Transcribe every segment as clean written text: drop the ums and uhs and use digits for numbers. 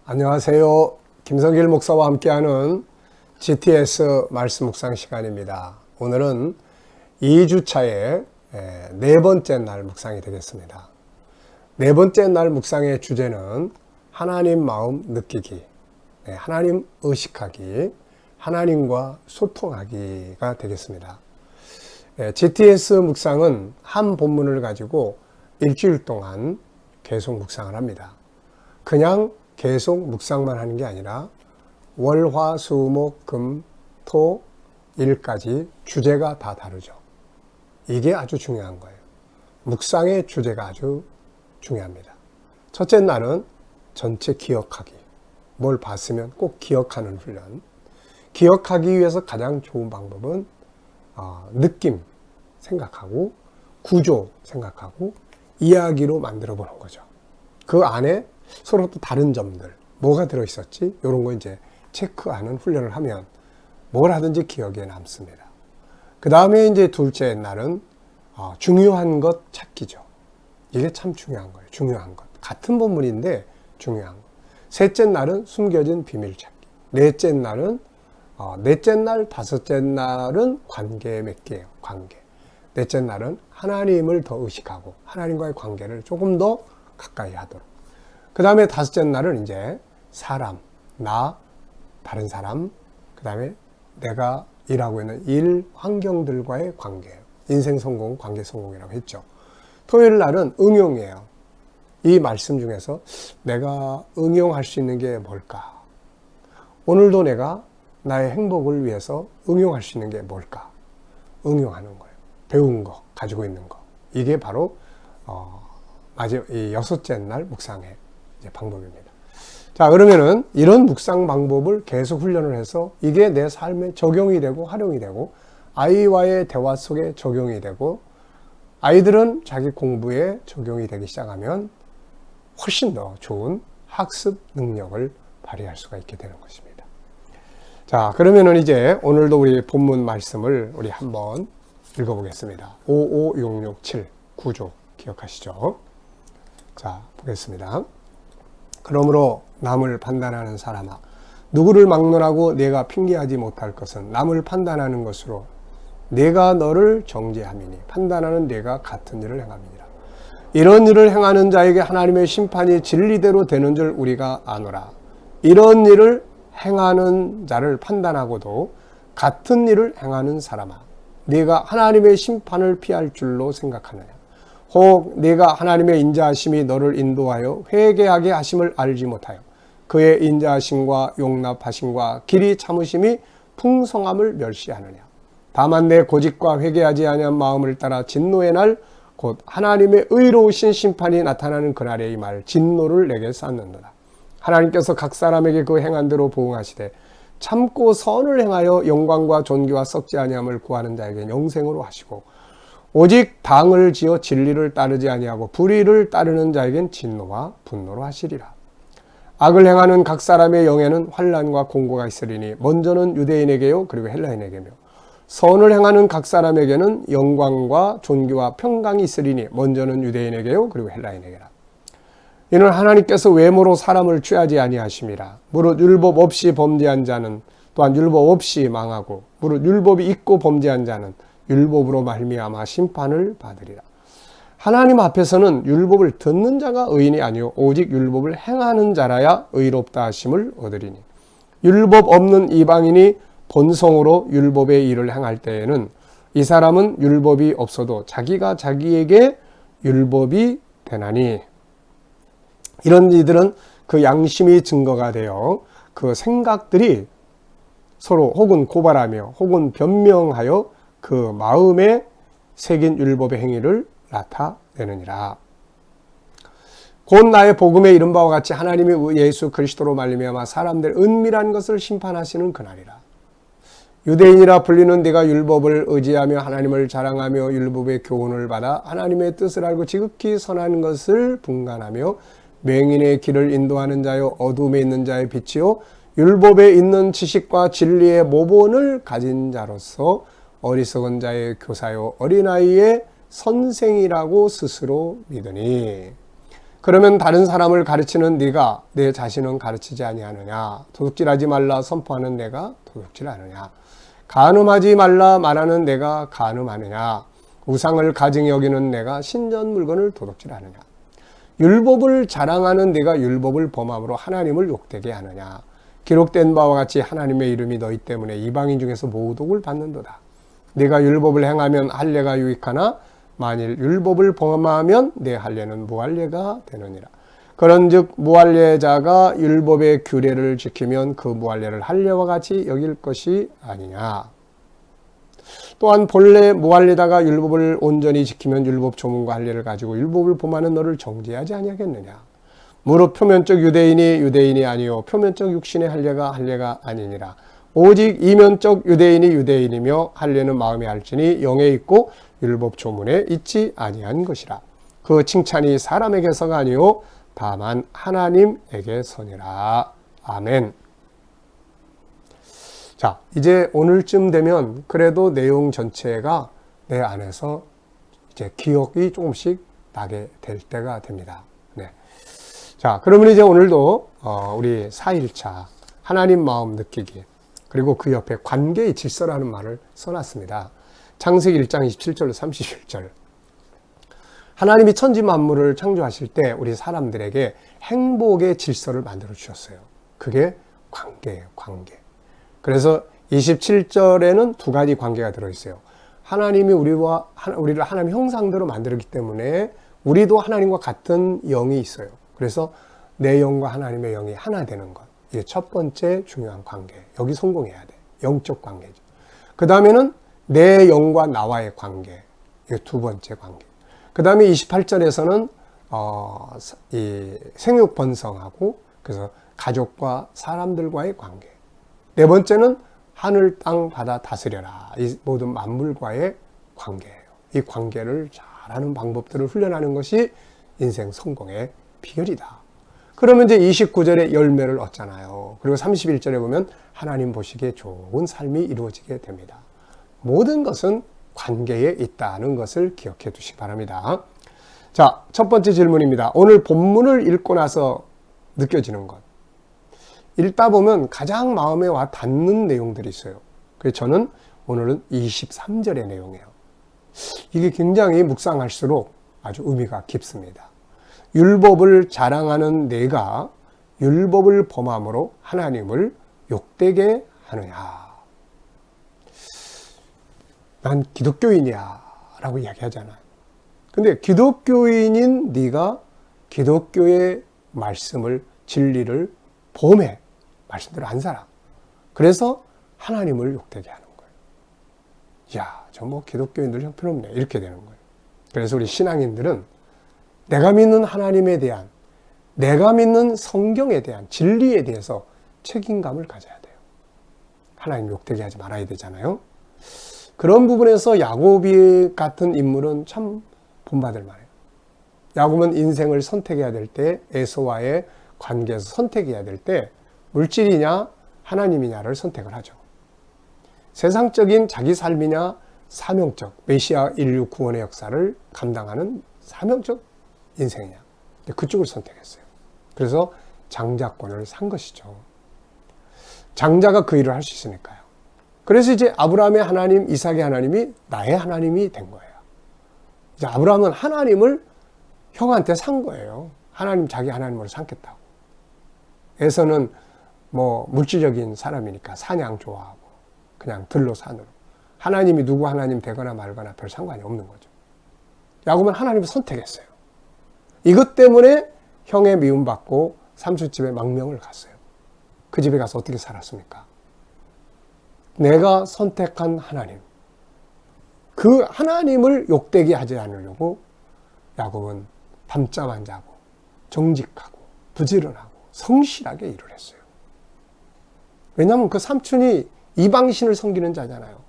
안녕하세요. 김성길 목사와 함께하는 GTS 말씀 묵상 시간입니다. 오늘은 2주차의 네 번째 날 묵상이 되겠습니다. 네 번째 날 묵상의 주제는 하나님 마음 느끼기, 하나님 의식하기, 하나님과 소통하기가 되겠습니다. GTS 묵상은 한 본문을 가지고 일주일 동안 계속 묵상을 합니다. 그냥 계속 묵상만 하는 게 아니라 월, 화, 수, 목, 금, 토, 일까지 주제가 다 다르죠. 이게 아주 중요한 거예요. 묵상의 주제가 아주 중요합니다. 첫째 날은 전체 기억하기. 뭘 봤으면 꼭 기억하는 훈련. 기억하기 위해서 가장 좋은 방법은 느낌 생각하고 구조 생각하고 이야기로 만들어 보는 거죠. 그 안에 서로 또 다른 점들, 뭐가 들어있었지? 이런 거 이제 체크하는 훈련을 하면 뭘 하든지 기억에 남습니다. 그 다음에 이제 둘째 날은 중요한 것 찾기죠. 이게 참 중요한 거예요. 중요한 것. 같은 본문인데 중요한 것. 셋째 날은 숨겨진 비밀 찾기. 넷째 날은 넷째 날, 다섯째 날은 관계 맺기예요. 관계. 넷째 날은 하나님을 더 의식하고 하나님과의 관계를 조금 더 가까이 하도록. 그 다음에 다섯째 날은 이제 사람, 나, 다른 사람, 그 다음에 내가 일하고 있는 일, 환경들과의 관계예요. 인생 성공, 관계 성공이라고 했죠. 토요일 날은 응용이에요. 이 말씀 중에서 내가 응용할 수 있는 게 뭘까? 오늘도 내가 나의 행복을 위해서 응용할 수 있는 게 뭘까? 응용하는 거예요. 배운 거, 가지고 있는 거. 이게 바로 이 여섯째 날 묵상의 방법입니다. 자, 그러면은 이런 묵상 방법을 계속 훈련을 해서 이게 내 삶에 적용이 되고 활용이 되고 아이와의 대화 속에 적용이 되고 아이들은 자기 공부에 적용이 되기 시작하면 훨씬 더 좋은 학습 능력을 발휘할 수가 있게 되는 것입니다. 자, 그러면은 이제 오늘도 우리 본문 말씀을 우리 한번 읽어보겠습니다. 55667 구조 기억하시죠? 자, 보겠습니다. 그러므로 남을 판단하는 사람아, 누구를 막론하고 내가 핑계하지 못할 것은 남을 판단하는 것으로 내가 너를 정죄함이니 판단하는 내가 같은 일을 행함이니라. 이런 일을 행하는 자에게 하나님의 심판이 진리대로 되는 줄 우리가 아노라. 이런 일을 행하는 자를 판단하고도 같은 일을 행하는 사람아, 네가 하나님의 심판을 피할 줄로 생각하느냐. 혹 네가 하나님의 인자하심이 너를 인도하여 회개하게 하심을 알지 못하여 그의 인자하심과 용납하심과 길이 참으심이 풍성함을 멸시하느냐. 다만 내 고집과 회개하지 아니한 마음을 따라 진노의 날 곧 하나님의 의로우신 심판이 나타나는 그날에 이 말 진노를 내게 쌓는도다. 하나님께서 각 사람에게 그 행한 대로 보응하시되 참고 선을 행하여 영광과 존귀와 썩지 아니함을 구하는 자에게 영생으로 하시고 오직 당을 지어 진리를 따르지 아니하고 불의를 따르는 자에겐 진노와 분노로 하시리라. 악을 행하는 각 사람의 영에는 환난과 공고가 있으리니 먼저는 유대인에게요 그리고 헬라인에게며 선을 행하는 각 사람에게는 영광과 존귀와 평강이 있으리니 먼저는 유대인에게요 그리고 헬라인에게라. 이는 하나님께서 외모로 사람을 취하지 아니하심이라. 무릇 율법 없이 범죄한 자는 또한 율법 없이 망하고 무릇 율법이 있고 범죄한 자는 율법으로 말미암아 심판을 받으리라. 하나님 앞에서는 율법을 듣는 자가 의인이 아니요 오직 율법을 행하는 자라야 의롭다 하심을 얻으리니 율법 없는 이방인이 본성으로 율법의 일을 행할 때에는 이 사람은 율법이 없어도 자기가 자기에게 율법이 되나니. 이런 이들은 그 양심이 증거가 되어 그 생각들이 서로 혹은 고발하며 혹은 변명하여 그 마음에 새긴 율법의 행위를 나타내느니라. 곧 나의 복음에 이른 바와 같이 하나님이 예수 그리스도로 말미암아 사람들 은밀한 것을 심판하시는 그날이라. 유대인이라 불리는 네가 율법을 의지하며 하나님을 자랑하며 율법의 교훈을 받아 하나님의 뜻을 알고 지극히 선한 것을 분간하며 맹인의 길을 인도하는 자요 어둠에 있는 자의 빛이요 율법에 있는 지식과 진리의 모본을 가진 자로서 어리석은 자의 교사요 어린아이의 선생이라고 스스로 믿으니. 그러면 다른 사람을 가르치는 네가 내 자신은 가르치지 아니하느냐? 도둑질하지 말라 선포하는 내가 도둑질하느냐? 간음하지 말라 말하는 내가 간음하느냐? 우상을 가증히 여기는 내가 신전 물건을 도둑질하느냐? 율법을 자랑하는 내가 율법을 범함으로 하나님을 욕되게 하느냐? 기록된 바와 같이 하나님의 이름이 너희 때문에 이방인 중에서 모독을 받는도다. 네가 율법을 행하면 할례가 유익하나 만일 율법을 범하면 내 할례는 무할례가 되느니라. 그런즉 무할례자가 율법의 규례를 지키면 그 무할례를 할례와 같이 여길 것이 아니냐. 또한 본래 무할례다가 율법을 온전히 지키면 율법 조문과 할례를 가지고 율법을 범하는 너를 정죄하지 아니하겠느냐. 무릇 표면적 유대인이 아니요 표면적 육신의 할례가 아니니라. 오직 이면적 유대인이 유대인이며 할례는 마음에 할지니 영에 있고 율법 조문에 있지 아니한 것이라. 그 칭찬이 사람에게서가 아니요 다만 하나님에게서니라. 아멘. 자, 이제 오늘쯤 되면 그래도 내용 전체가 내 안에서 이제 기억이 조금씩 나게 될 때가 됩니다. 네. 자, 그러면 이제 오늘도 우리 4일차 하나님 마음 느끼기, 그리고 그 옆에 관계의 질서라는 말을 써놨습니다. 창세기 1장 27절로 31절. 하나님이 천지 만물을 창조하실 때 우리 사람들에게 행복의 질서를 만들어 주셨어요. 그게 관계예요, 관계. 그래서 27절에는 두 가지 관계가 들어있어요. 하나님이 우리를 하나님 형상대로 만들었기 때문에 우리도 하나님과 같은 영이 있어요. 그래서 내 영과 하나님의 영이 하나 되는 것. 이게 첫 번째 중요한 관계. 여기 성공해야 돼. 영적 관계죠. 그 다음에는 내 영과 나와의 관계. 이게 두 번째 관계. 그 다음에 28절에서는 이 생육 번성하고 그래서 가족과 사람들과의 관계. 네 번째는 하늘, 땅, 바다 다스려라. 이 모든 만물과의 관계예요. 이 관계를 잘하는 방법들을 훈련하는 것이 인생 성공의 비결이다. 그러면 이제 29절에 열매를 얻잖아요. 그리고 31절에 보면 하나님 보시기에 좋은 삶이 이루어지게 됩니다. 모든 것은 관계에 있다는 것을 기억해 두시기 바랍니다. 자, 첫 번째 질문입니다. 오늘 본문을 읽고 나서 느껴지는 것. 읽다 보면 가장 마음에 와 닿는 내용들이 있어요. 그래서 저는 오늘은 23절의 내용이에요. 이게 굉장히 묵상할수록 아주 의미가 깊습니다. 율법을 자랑하는 내가 율법을 범함으로 하나님을 욕되게 하느냐. 난 기독교인이야 라고 이야기하잖아요. 근데 기독교인인 네가 기독교의 말씀을, 진리를 범해. 말씀대로 안 살아. 그래서 하나님을 욕되게 하는 거예요. 야, 저 뭐 기독교인들 형편없네. 이렇게 되는 거예요. 그래서 우리 신앙인들은 내가 믿는 하나님에 대한, 내가 믿는 성경에 대한 진리에 대해서 책임감을 가져야 돼요. 하나님 욕되게 하지 말아야 되잖아요. 그런 부분에서 야곱이 같은 인물은 참 본받을 만해요. 야곱은 인생을 선택해야 될 때, 에서와의 관계에서 선택해야 될 때 물질이냐 하나님이냐를 선택을 하죠. 세상적인 자기 삶이냐 사명적, 메시아 인류 구원의 역사를 감당하는 사명적 인생이냐, 그쪽을 선택했어요. 그래서 장자권을 산 것이죠. 장자가 그 일을 할 수 있으니까요. 그래서 이제 아브라함의 하나님, 이삭의 하나님이 나의 하나님이 된 거예요. 이제 아브라함은 하나님을 형한테 산 거예요. 하나님, 자기 하나님으로 삼겠다고. 에서는 뭐 물질적인 사람이니까 사냥 좋아하고 그냥 들로 산으로. 하나님이 누구 하나님 되거나 말거나 별 상관이 없는 거죠. 야곱은 하나님을 선택했어요. 이것 때문에 형의 미움받고 삼촌집에 망명을 갔어요. 그 집에 가서 어떻게 살았습니까? 내가 선택한 하나님, 그 하나님을 욕되게 하지 않으려고 야곱은 밤잠 안 자고 정직하고 부지런하고 성실하게 일을 했어요. 왜냐하면 그 삼촌이 이방신을 섬기는 자잖아요.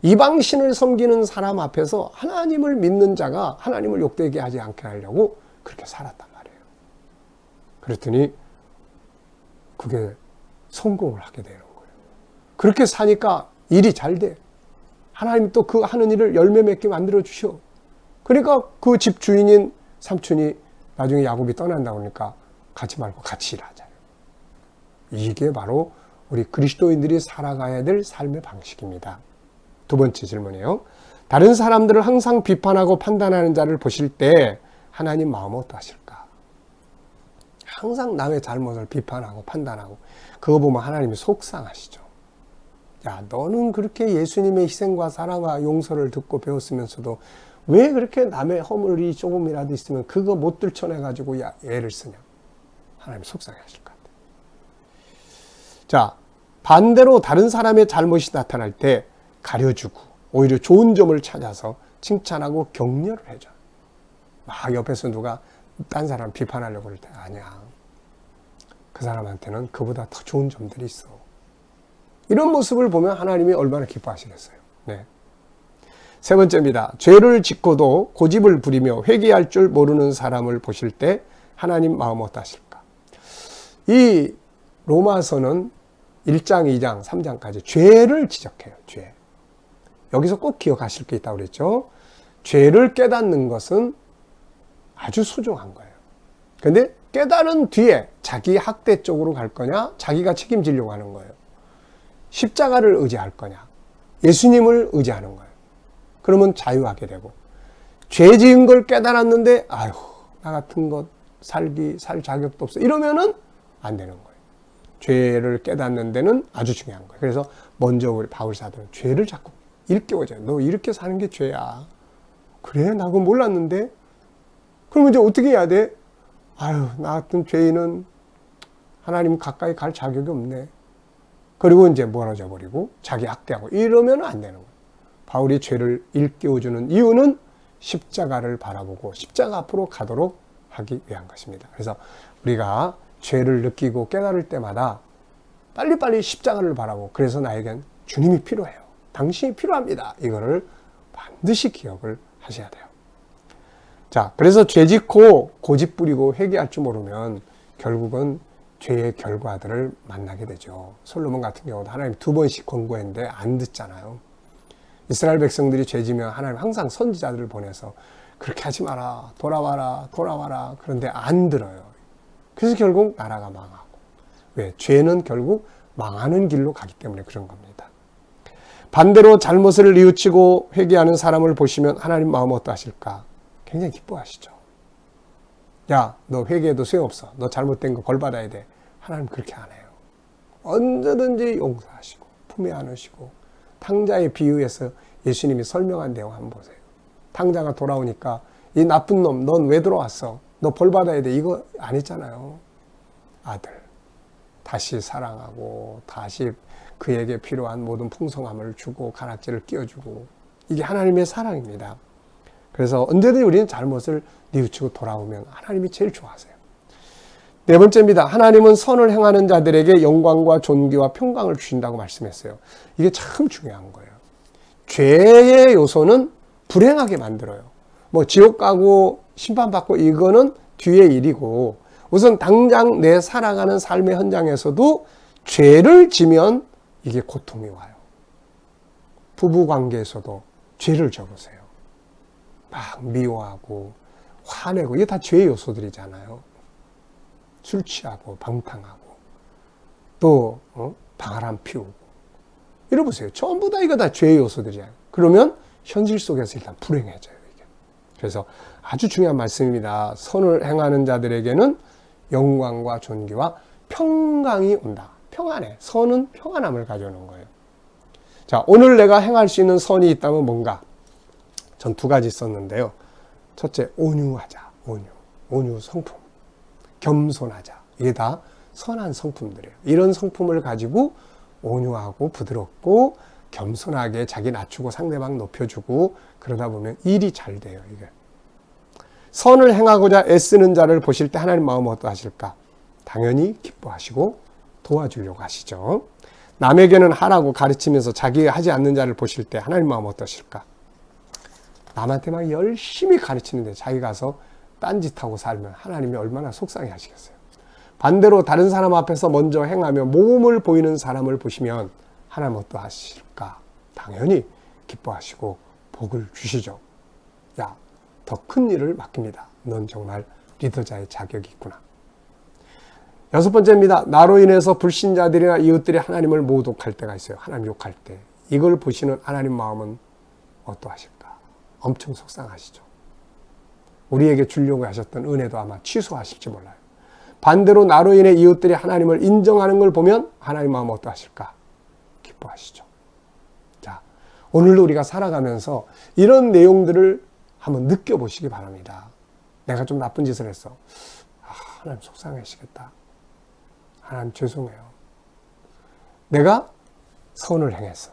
이방신을 섬기는 사람 앞에서 하나님을 믿는 자가 하나님을 욕되게 하지 않게 하려고 그렇게 살았단 말이에요. 그랬더니 그게 성공을 하게 되는 거예요. 그렇게 사니까 일이 잘 돼. 하나님이 또 그 하는 일을 열매 맺게 만들어 주셔. 그러니까 그 집 주인인 삼촌이 나중에 야곱이 떠난다고 그러니까 가지 말고 같이 일하잖아요. 이게 바로 우리 그리스도인들이 살아가야 될 삶의 방식입니다. 두 번째 질문이에요. 다른 사람들을 항상 비판하고 판단하는 자를 보실 때 하나님 마음은 어떠하실까? 항상 남의 잘못을 비판하고 판단하고 그거 보면 하나님이 속상하시죠. 야, 너는 그렇게 예수님의 희생과 사랑과 용서를 듣고 배웠으면서도 왜 그렇게 남의 허물이 조금이라도 있으면 그거 못 들춰내가지고 애를 쓰냐? 하나님 속상해하실 것 같아요. 자, 반대로 다른 사람의 잘못이 나타날 때 가려주고 오히려 좋은 점을 찾아서 칭찬하고 격려를 해줘. 막 옆에서 누가 딴 사람 비판하려고 그럴 때 아니야. 그 사람한테는 그보다 더 좋은 점들이 있어. 이런 모습을 보면 하나님이 얼마나 기뻐하시겠어요. 네. 세 번째입니다. 죄를 짓고도 고집을 부리며 회개할 줄 모르는 사람을 보실 때 하나님 마음 어떠하실까? 이 로마서는 1장, 2장, 3장까지 죄를 지적해요. 죄. 여기서 꼭 기억하실 게 있다고 그랬죠. 죄를 깨닫는 것은 아주 소중한 거예요. 근데 깨달은 뒤에 자기 학대 쪽으로 갈 거냐, 자기가 책임지려고 하는 거예요. 십자가를 의지할 거냐, 예수님을 의지하는 거예요. 그러면 자유하게 되고, 죄 지은 걸 깨달았는데 아유, 나 같은 것 살 자격도 없어. 이러면은 안 되는 거예요. 죄를 깨닫는 데는 아주 중요한 거예요. 그래서 먼저 우리 바울 사도는 죄를 자꾸 일깨워줘요. 너 이렇게 사는 게 죄야. 그래? 나 그거 몰랐는데? 그럼 이제 어떻게 해야 돼? 아유, 나 같은 죄인은 하나님 가까이 갈 자격이 없네. 그리고 이제 멀어져 버리고 자기 학대하고 이러면 안 되는 거예요. 바울이 죄를 일깨워주는 이유는 십자가를 바라보고 십자가 앞으로 가도록 하기 위한 것입니다. 그래서 우리가 죄를 느끼고 깨달을 때마다 빨리빨리 십자가를 바라보고 그래서 나에겐 주님이 필요해요. 당신이 필요합니다. 이거를 반드시 기억을 하셔야 돼요. 자, 그래서 죄 짓고 고집 부리고 회개할 줄 모르면 결국은 죄의 결과들을 만나게 되죠. 솔로몬 같은 경우도 하나님 2번씩 권고했는데 안 듣잖아요. 이스라엘 백성들이 죄 지면 하나님 항상 선지자들을 보내서 그렇게 하지 마라, 돌아와라, 돌아와라. 그런데 안 들어요. 그래서 결국 나라가 망하고. 왜? 죄는 결국 망하는 길로 가기 때문에 그런 겁니다. 반대로 잘못을 뉘우치고 회개하는 사람을 보시면 하나님 마음 어떠하실까? 굉장히 기뻐하시죠. 야, 너 회개해도 소용없어. 너 잘못된 거 벌 받아야 돼. 하나님 그렇게 안 해요. 언제든지 용서하시고 품에 안으시고 탕자의 비유에서 예수님이 설명한 내용 한번 보세요. 탕자가 돌아오니까 이 나쁜 놈, 넌 왜 들어왔어? 너 벌 받아야 돼. 이거 안 했잖아요. 아들. 다시 사랑하고 다시 그에게 필요한 모든 풍성함을 주고 가락지를 끼워주고 이게 하나님의 사랑입니다. 그래서 언제든지 우리는 잘못을 뉘우치고 돌아오면 하나님이 제일 좋아하세요. 네 번째입니다. 하나님은 선을 행하는 자들에게 영광과 존귀와 평강을 주신다고 말씀했어요. 이게 참 중요한 거예요. 죄의 요소는 불행하게 만들어요. 뭐 지옥 가고 심판받고 이거는 뒤의 일이고 우선 당장 내 살아가는 삶의 현장에서도 죄를 지면 이게 고통이 와요. 부부 관계에서도 죄를 져보세요. 막 미워하고 화내고 이게 다 죄의 요소들이잖아요. 술 취하고 방탕하고 또 바람 피우고 이러보세요. 전부 다 이거 다 죄의 요소들이에요. 그러면 현실 속에서 일단 불행해져요. 이게. 그래서 아주 중요한 말씀입니다. 선을 행하는 자들에게는 영광과 존귀와 평강이 온다. 평안해. 선은 평안함을 가져오는 거예요. 자, 오늘 내가 행할 수 있는 선이 있다면 뭔가? 전 2가지 썼는데요. 첫째, 온유하자. 온유 성품. 겸손하자. 이게 다 선한 성품들이에요. 이런 성품을 가지고 온유하고 부드럽고 겸손하게 자기 낮추고 상대방 높여주고 그러다 보면 일이 잘 돼요. 이게. 선을 행하고자 애쓰는 자를 보실 때 하나님 마음은 어떠하실까? 당연히 기뻐하시고 도와주려고 하시죠. 남에게는 하라고 가르치면서 자기가 하지 않는 자를 보실 때 하나님 마음은 어떠실까? 남한테 막 열심히 가르치는데 자기 가서 딴짓하고 살면 하나님이 얼마나 속상해 하시겠어요. 반대로 다른 사람 앞에서 먼저 행하며 모범을 보이는 사람을 보시면 하나님 어떠하실까? 당연히 기뻐하시고 복을 주시죠. 야, 더 큰 일을 맡깁니다. 넌 정말 리더자의 자격이 있구나. 여섯 번째입니다. 나로 인해서 불신자들이나 이웃들이 하나님을 모독할 때가 있어요. 하나님 욕할 때. 이걸 보시는 하나님 마음은 어떠하실까? 엄청 속상하시죠. 우리에게 주려고 하셨던 은혜도 아마 취소하실지 몰라요. 반대로 나로 인해 이웃들이 하나님을 인정하는 걸 보면 하나님 마음은 어떠하실까? 기뻐하시죠. 자, 오늘도 우리가 살아가면서 이런 내용들을 한번 느껴보시기 바랍니다. 내가 좀 나쁜 짓을 했어. 하나님 속상해하시겠다. 하나님 죄송해요. 내가 선을 행했어.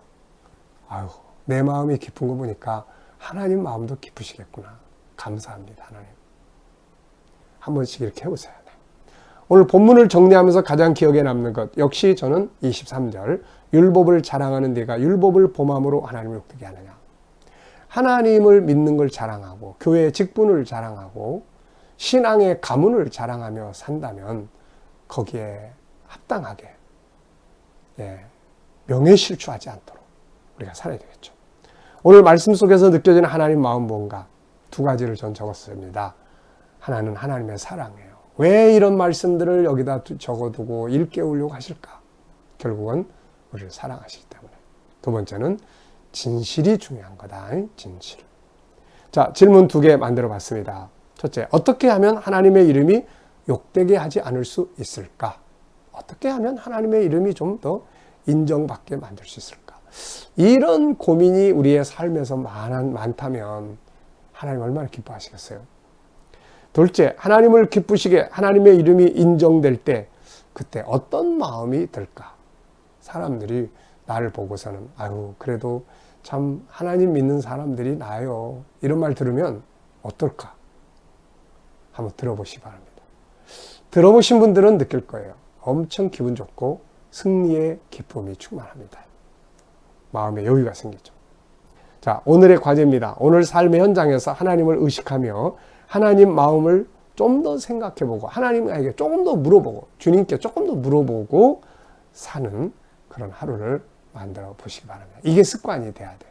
아유, 내 마음이 깊은 거 보니까 하나님 마음도 깊으시겠구나. 감사합니다, 하나님. 한 번씩 이렇게 해보세요. 네. 오늘 본문을 정리하면서 가장 기억에 남는 것, 역시 저는 23절, 율법을 자랑하는 네가 율법을 범함으로 하나님을 욕되게 하느냐. 하나님을 믿는 걸 자랑하고 교회의 직분을 자랑하고 신앙의 가문을 자랑하며 산다면 거기에 합당하게 명예실추하지 않도록 우리가 살아야 되겠죠. 오늘 말씀 속에서 느껴지는 하나님 마음 뭔가 두 가지를 전 적었습니다. 하나는 하나님의 사랑이에요. 왜 이런 말씀들을 여기다 적어두고 일깨우려고 하실까? 결국은 우리를 사랑하시기 때문에. 두 번째는 진실이 중요한 거다. 진실. 자, 질문 두 개 만들어 봤습니다. 첫째, 어떻게 하면 하나님의 이름이 욕되게 하지 않을 수 있을까? 어떻게 하면 하나님의 이름이 좀 더 인정받게 만들 수 있을까? 이런 고민이 우리의 삶에서 많다면 하나님 얼마나 기뻐하시겠어요? 둘째, 하나님을 기쁘시게 하나님의 이름이 인정될 때 그때 어떤 마음이 들까? 사람들이 나를 보고서는 아유, 그래도 참 하나님 믿는 사람들이 나요. 이런 말 들으면 어떨까? 한번 들어보시기 바랍니다. 들어보신 분들은 느낄 거예요. 엄청 기분 좋고 승리의 기쁨이 충만합니다. 마음의 여유가 생기죠. 자, 오늘의 과제입니다. 오늘 삶의 현장에서 하나님을 의식하며 하나님 마음을 좀 더 생각해보고 하나님에게 조금 더 물어보고 주님께 조금 더 물어보고 사는 그런 하루를 만들어 보시기 바랍니다. 이게 습관이 돼야 돼요.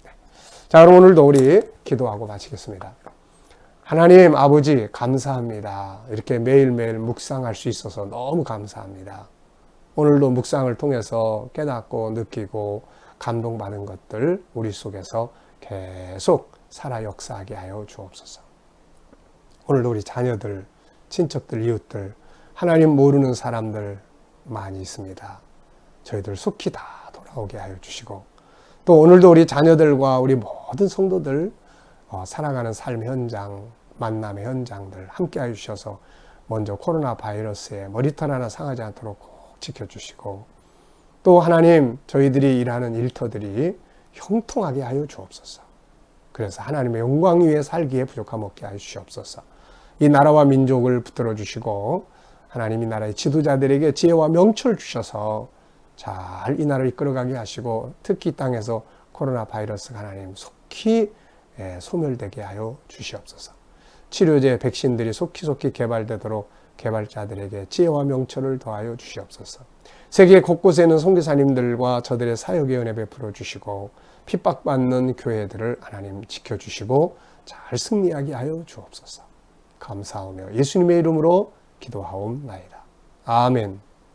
네. 자, 그럼 오늘도 우리 기도하고 마치겠습니다. 하나님 아버지 감사합니다. 이렇게 매일매일 묵상할 수 있어서 너무 감사합니다. 오늘도 묵상을 통해서 깨닫고 느끼고 감동받은 것들 우리 속에서 계속 살아 역사하게 하여 주옵소서. 오늘도 우리 자녀들, 친척들, 이웃들, 하나님 모르는 사람들 많이 있습니다. 저희들 속히 다 돌아오게 하여 주시고 또 오늘도 우리 자녀들과 우리 모든 성도들 살아가는 삶 현장, 만남의 현장들 함께 하여 주셔서 먼저 코로나 바이러스에 머리털 하나 상하지 않도록 꼭 지켜주시고 또 하나님 저희들이 일하는 일터들이 형통하게 하여 주옵소서. 그래서 하나님의 영광 위에 살기에 부족함 없게 하여 주시옵소서. 이 나라와 민족을 붙들어 주시고 하나님 이 나라의 지도자들에게 지혜와 명철을 주셔서 잘 이 나라를 이끌어가게 하시고 특히 이 땅에서 코로나 바이러스가 하나님 속히 소멸되게 하여 주시옵소서. 치료제 백신들이 속히 개발되도록 개발자들에게 지혜와 명철을 더하여 주시옵소서. 세계 곳곳에 있는 선교사님들과 저들의 사역의 은혜 베풀어 주시고 핍박받는 교회들을 하나님 지켜주시고 잘 승리하게 하여 주옵소서. 감사하며 예수님의 이름으로 기도하옵나이다. 아멘.